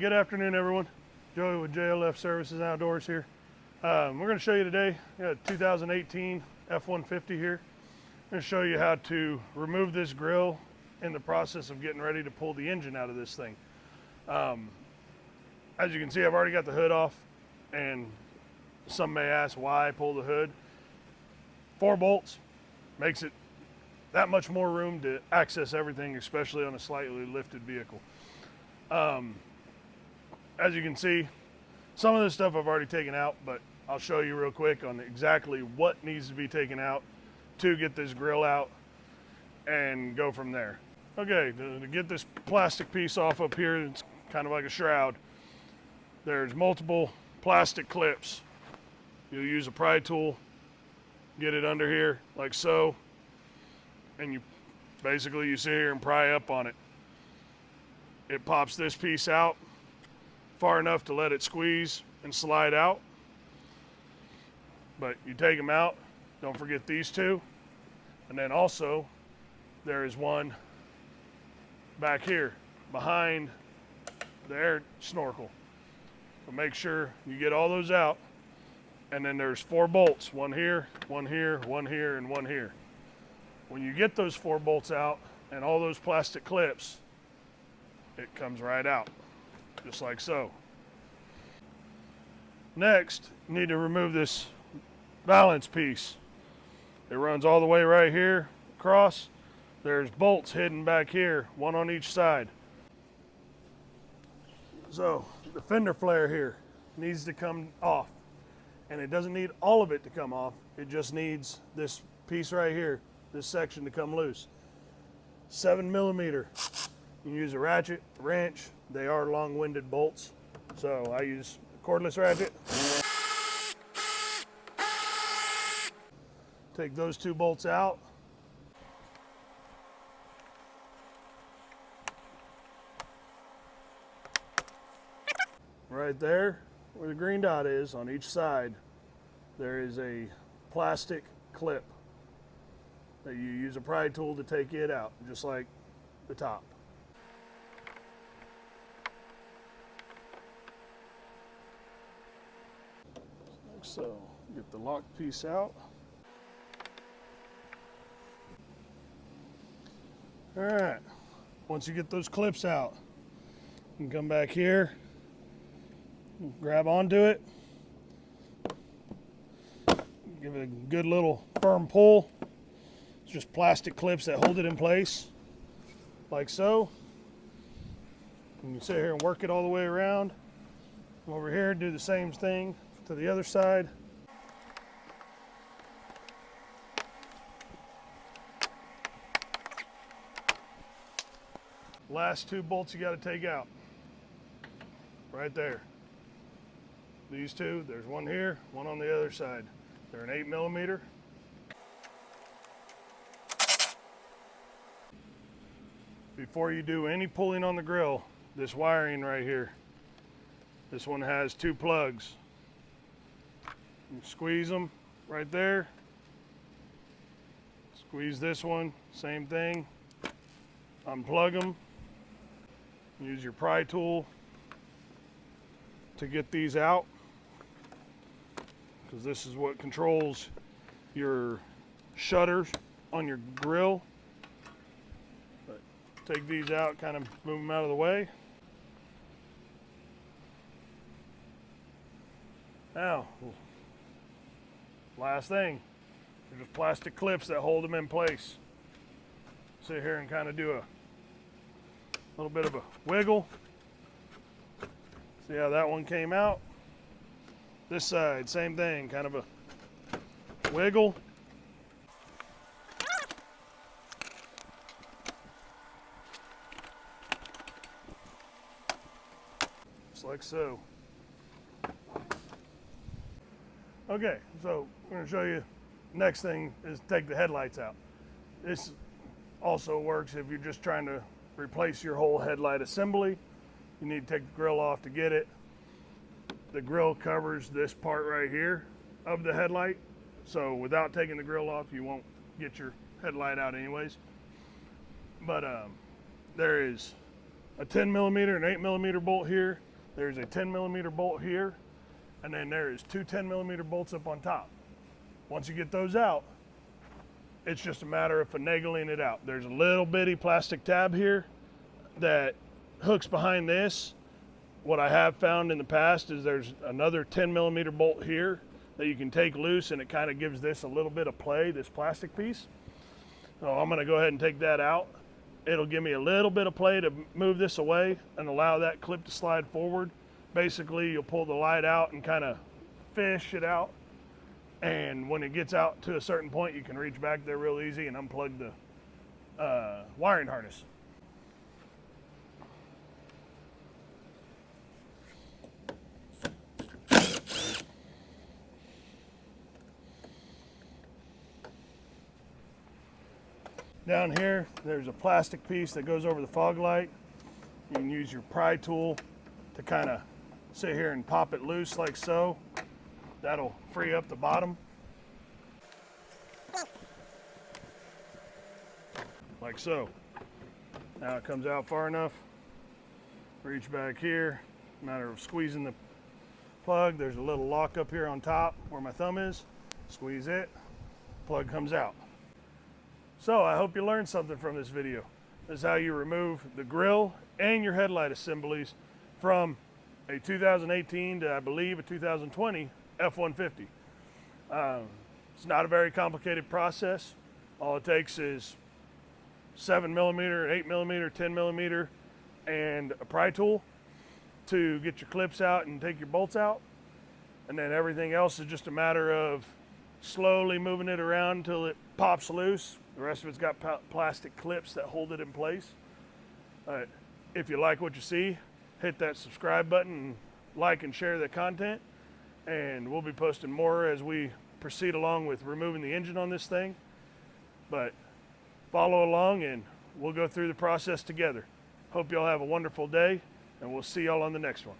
good afternoon, everyone. Joey with JLF Services Outdoors here. We're going to show you today, we got a 2018 F150 here. I'm going to show you how to remove this grill in the process of getting ready to pull the engine out of this thing. As you can see, I've already got the hood off, and some may ask why I pull the hood. 4 bolts makes it that much more room to access everything, especially on a slightly lifted vehicle. As you can see, some of this stuff I've already taken out, but I'll show you real quick on exactly what needs to be taken out to get this grill out and go from there. Okay, to get this plastic piece off up here, it's kind of like a shroud. There's multiple plastic clips. You'll use a pry tool, get it under here like so, and you sit here and pry up on it. It pops this piece out far enough to let it squeeze and slide out. But you take them out, don't forget these two. And then also, there is one back here behind the air snorkel. So make sure you get all those out. And then there's 4 bolts, one here, one here, one here, and one here. When you get those 4 bolts out and all those plastic clips, it comes right out, just like so. Next, you need to remove this balance piece. It runs all the way right here across. There's bolts hidden back here, one on each side. So the fender flare here needs to come off, and it doesn't need all of it to come off. It just needs this piece right here, this section, to come loose. 7mm. You can use a ratchet, a wrench. They are long-winded bolts, so I use a cordless ratchet. Take those 2 bolts out. Right there, where the green dot is, on each side, there is a plastic clip that you use a pry tool to take it out, just like the top. Like so. Get the lock piece out. All right, once you get those clips out, you can come back here, grab onto it, give it a good little firm pull. It's just plastic clips that hold it in place, like so. And you sit here and work it all the way around. Come over here, do the same thing to the other side. Last 2 bolts you got to take out. Right there. These 2, there's one here, one on the other side. They're an 8mm. Before you do any pulling on the grill, this wiring right here, this one has 2 plugs. You squeeze them right there. Squeeze this one, same thing. Unplug them. Use your pry tool to get these out, because this is what controls your shutters on your grill. But take these out, kind of move them out of the way. Now, last thing, there's plastic clips that hold them in place. Sit here and kind of do a little bit of a wiggle. See how that one came out? This side, same thing, kind of a wiggle. Just like so. Okay, so we're going to show you, next thing is take the headlights out. This also works if you're just trying to replace your whole headlight assembly. You need to take the grill off to get it. The grill covers this part right here of the headlight, so without taking the grill off, you won't get your headlight out anyways. But there is a 10mm and 8mm bolt here there's a 10mm bolt here, and then there is two 10mm bolts up on top. Once you get those out, it's just a matter of finagling it out. There's a little bitty plastic tab here that hooks behind this. What I have found in the past is there's another 10mm bolt here that you can take loose, and it kind of gives this a little bit of play, this plastic piece. So I'm gonna go ahead and take that out. It'll give me a little bit of play to move this away and allow that clip to slide forward. Basically, you'll pull the light out and kind of fish it out. And when it gets out to a certain point, you can reach back there real easy and unplug the wiring harness. Down here, there's a plastic piece that goes over the fog light. You can use your pry tool to kind of sit here and pop it loose like so. That'll free up the bottom. Like so. Now it comes out far enough. Reach back here. Matter of squeezing the plug. There's a little lock up here on top where my thumb is. Squeeze it. Plug comes out. So I hope you learned something from this video. This is how you remove the grille and your headlight assemblies from a 2018 to, I believe, a 2020 F-150. It's not a very complicated process. All it takes is 7mm, 8mm, 10mm, and a pry tool to get your clips out and take your bolts out. And then everything else is just a matter of slowly moving it around until it pops loose. The rest of it's got plastic clips that hold it in place. If you like what you see, hit that subscribe button and like and share the content. And we'll be posting more as we proceed along with removing the engine on this thing. But follow along and we'll go through the process together. Hope y'all have a wonderful day, and we'll see y'all on the next one.